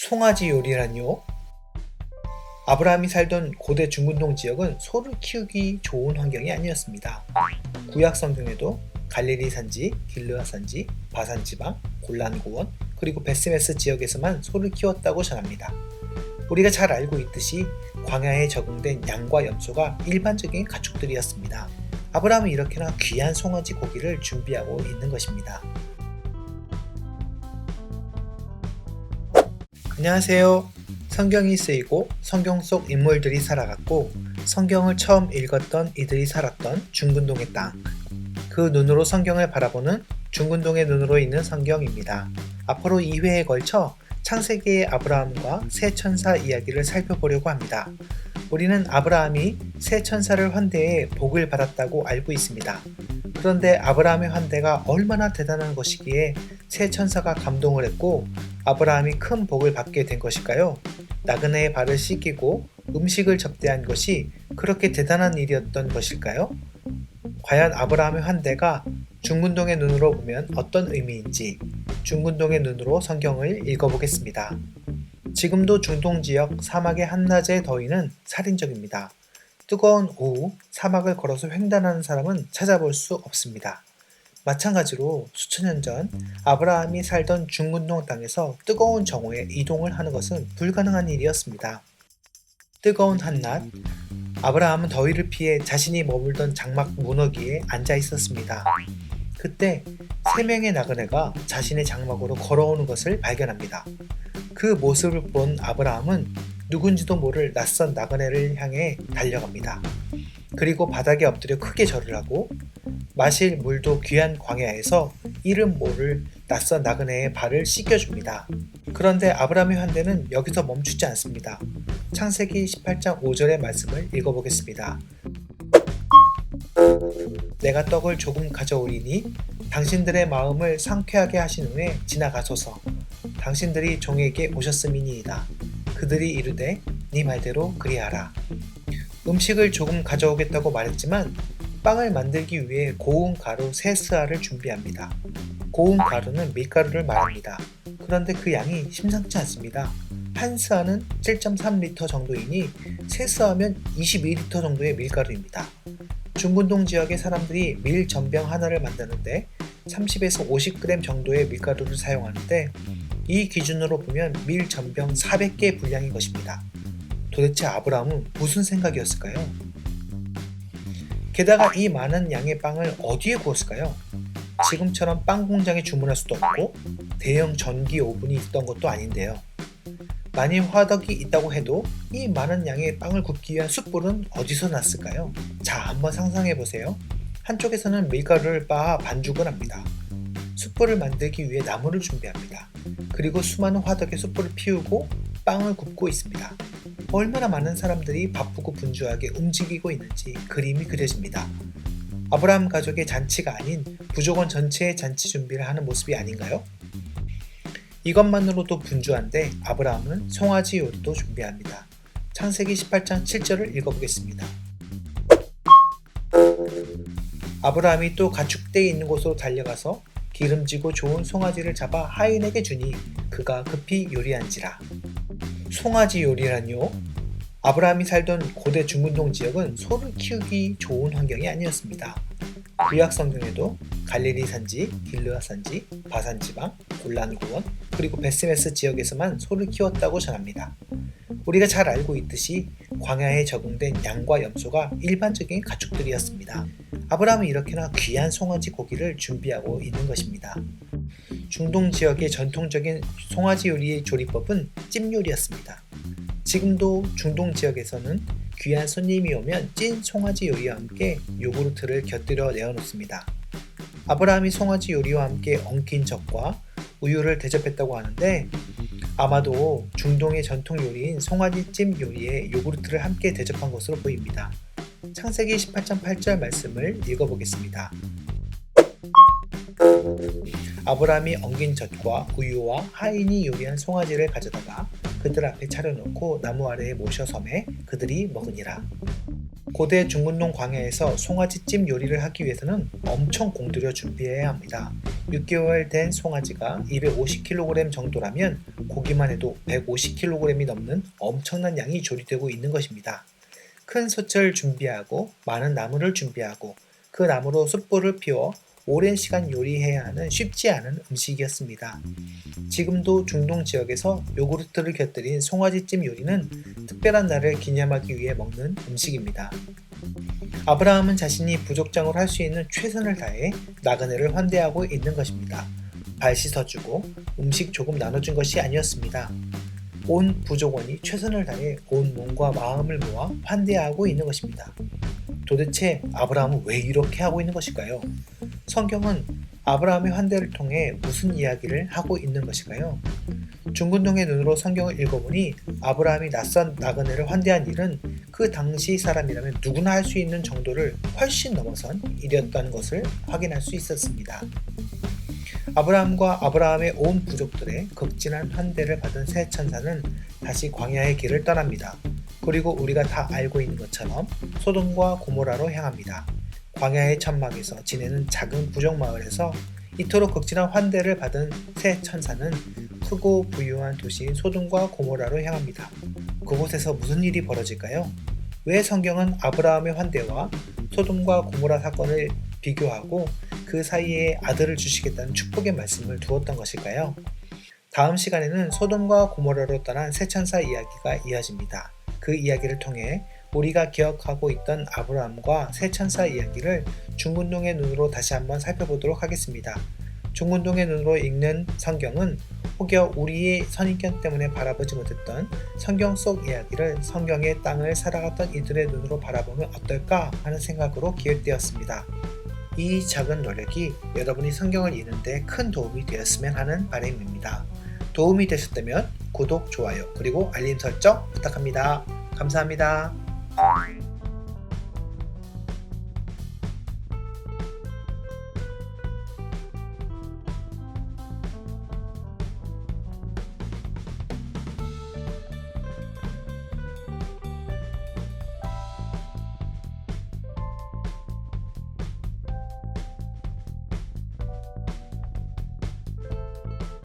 송아지 요리란요? 아브라함이 살던 고대 중근동 지역은 소를 키우기 좋은 환경이 아니었습니다. 구약 성경에도 갈릴리 산지, 길르앗 산지, 바산 지방, 골란 고원, 그리고 베스메스 지역에서만 소를 키웠다고 전합니다. 우리가 잘 알고 있듯이 광야에 적응된 양과 염소가 일반적인 가축들이었습니다. 아브라함은 이렇게나 귀한 송아지 고기를 준비하고 있는 것입니다. 안녕하세요. 성경이 쓰이고 성경 속 인물들이 살아갔고 성경을 처음 읽었던 이들이 살았던 중근동의 땅. 그 눈으로 성경을 바라보는 중근동의 눈으로 있는 성경입니다. 앞으로 2회에 걸쳐 창세기의 아브라함과 세 천사 이야기를 살펴보려고 합니다. 우리는 아브라함이 세 천사를 환대해 복을 받았다고 알고 있습니다. 그런데 아브라함의 환대가 얼마나 대단한 것이기에 세 천사가 감동을 했고 아브라함이 큰 복을 받게 된 것일까요? 나그네의 발을 씻기고 음식을 접대한 것이 그렇게 대단한 일이었던 것일까요? 과연 아브라함의 환대가 중근동의 눈으로 보면 어떤 의미인지 중근동의 눈으로 성경을 읽어보겠습니다. 지금도 중동 지역 사막의 한낮의 더위는 살인적입니다. 뜨거운 오후 사막을 걸어서 횡단하는 사람은 찾아볼 수 없습니다. 마찬가지로 수천 년 전 아브라함이 살던 중근동 땅에서 뜨거운 정오에 이동을 하는 것은 불가능한 일이었습니다. 뜨거운 한낮, 아브라함은 더위를 피해 자신이 머물던 장막 문어기에 앉아 있었습니다. 그때 3명의 나그네가 자신의 장막으로 걸어오는 것을 발견합니다. 그 모습을 본 아브라함은 누군지도 모를 낯선 나그네를 향해 달려갑니다. 그리고 바닥에 엎드려 크게 절을 하고 마실 물도 귀한 광야에서 이름 모를 낯선 나그네의 발을 씻겨줍니다. 그런데 아브라함의 환대는 여기서 멈추지 않습니다. 창세기 18장 5절의 말씀을 읽어보겠습니다. 내가 떡을 조금 가져오리니 당신들의 마음을 상쾌하게 하신 후에 지나가소서. 당신들이 종에게 오셨음이니이다. 그들이 이르되 네 말대로 그리하라. 음식을 조금 가져오겠다고 말했지만 빵을 만들기 위해 고운 가루 3스아를 준비합니다. 고운 가루는 밀가루를 말합니다. 그런데 그 양이 심상치 않습니다. 한 스아는 7.3리터 정도이니 3스아면 22리터 정도의 밀가루입니다. 중근동 지역의 사람들이 밀 전병 하나를 만드는데 30에서 50g 정도의 밀가루를 사용하는데 이 기준으로 보면 밀 전병 400개 분량인 것입니다. 도대체 아브라함은 무슨 생각이었을까요? 게다가 이 많은 양의 빵을 어디에 구웠을까요? 지금처럼 빵 공장에 주문할 수도 없고 대형 전기 오븐이 있던 것도 아닌데요. 만일 화덕이 있다고 해도 이 많은 양의 빵을 굽기 위한 숯불은 어디서 났을까요? 자, 한번 상상해 보세요. 한쪽에서는 밀가루를 빻아 반죽을 합니다. 숯불을 만들기 위해 나무를 준비합니다. 그리고 수많은 화덕에 숯불을 피우고 빵을 굽고 있습니다. 얼마나 많은 사람들이 바쁘고 분주하게 움직이고 있는지 그림이 그려집니다. 아브라함 가족의 잔치가 아닌 부족원 전체의 잔치 준비를 하는 모습이 아닌가요? 이것만으로도 분주한데 아브라함은 송아지 요리도 준비합니다. 창세기 18장 7절을 읽어보겠습니다. 아브라함이 또 가축대에 있는 곳으로 달려가서 기름지고 좋은 송아지를 잡아 하인에게 주니 그가 급히 요리한지라. 송아지 요리란요? 아브라함이 살던 고대 중근동 지역은 소를 키우기 좋은 환경이 아니었습니다. 구약 성경에도 갈릴리 산지, 길르앗 산지, 바산 지방, 골란 고원, 그리고 베스메스 지역에서만 소를 키웠다고 전합니다. 우리가 잘 알고 있듯이 광야에 적응된 양과 염소가 일반적인 가축들이었습니다. 아브라함은 이렇게나 귀한 송아지 고기를 준비하고 있는 것입니다. 중동 지역의 전통적인 송아지 요리의 조리법은 찜 요리였습니다. 지금도 중동 지역에서는 귀한 손님이 오면 찐 송아지 요리와 함께 요구르트를 곁들여 내어놓습니다. 아브라함이 송아지 요리와 함께 엉킨 젖과 우유를 대접했다고 하는데 아마도 중동의 전통 요리인 송아지찜 요리에 요구르트를 함께 대접한 것으로 보입니다. 창세기 18장 8절 말씀을 읽어보겠습니다. 아브라함이 엉긴 젖과 우유와 하인이 요리한 송아지를 가져다가 그들 앞에 차려놓고 나무 아래에 모셔 섬에 그들이 먹으니라. 고대 중근동 광야에서 송아지찜 요리를 하기 위해서는 엄청 공들여 준비해야 합니다. 6개월 된 송아지가 250kg 정도라면 고기만 해도 150kg이 넘는 엄청난 양이 조리되고 있는 것입니다. 큰 솥을 준비하고 많은 나무를 준비하고 그 나무로 숯불을 피워 오랜 시간 요리해야 하는 쉽지 않은 음식이었습니다. 지금도 중동 지역에서 요구르트를 곁들인 송아지찜 요리는 특별한 날을 기념하기 위해 먹는 음식입니다. 아브라함은 자신이 부족장으로 할 수 있는 최선을 다해 나그네를 환대하고 있는 것입니다. 발 씻어주고 음식 조금 나눠준 것이 아니었습니다. 온 부족원이 최선을 다해 온 몸과 마음을 모아 환대하고 있는 것입니다. 도대체 아브라함은 왜 이렇게 하고 있는 것일까요? 성경은 아브라함의 환대를 통해 무슨 이야기를 하고 있는 것일까요? 중근동의 눈으로 성경을 읽어보니 아브라함이 낯선 나그네를 환대한 일은 그 당시 사람이라면 누구나 할 수 있는 정도를 훨씬 넘어선 일이었던 것을 확인할 수 있었습니다. 아브라함과 아브라함의 온 부족들의 극진한 환대를 받은 새 천사는 다시 광야의 길을 떠납니다. 그리고 우리가 다 알고 있는 것처럼 소돔과 고모라로 향합니다. 광야의 천막에서 지내는 작은 부족 마을에서 이토록 극진한 환대를 받은 새 천사는 크고 부유한 도시인 소돔과 고모라로 향합니다. 그곳에서 무슨 일이 벌어질까요? 왜 성경은 아브라함의 환대와 소돔과 고모라 사건을 비교하고 그 사이에 아들을 주시겠다는 축복의 말씀을 두었던 것일까요? 다음 시간에는 소돔과 고모라로 떠난 새 천사 이야기가 이어집니다. 그 이야기를 통해 우리가 기억하고 있던 아브라함과 새 천사 이야기를 중근동의 눈으로 다시 한번 살펴보도록 하겠습니다. 중근동의 눈으로 읽는 성경은 혹여 우리의 선입견 때문에 바라보지 못했던 성경 속 이야기를 성경의 땅을 살아갔던 이들의 눈으로 바라보면 어떨까 하는 생각으로 기획되었습니다. 이 작은 노력이 여러분이 성경을 읽는데 큰 도움이 되었으면 하는 바람입니다. 도움이 되셨다면 구독, 좋아요, 그리고 알림 설정 부탁합니다. 감사합니다.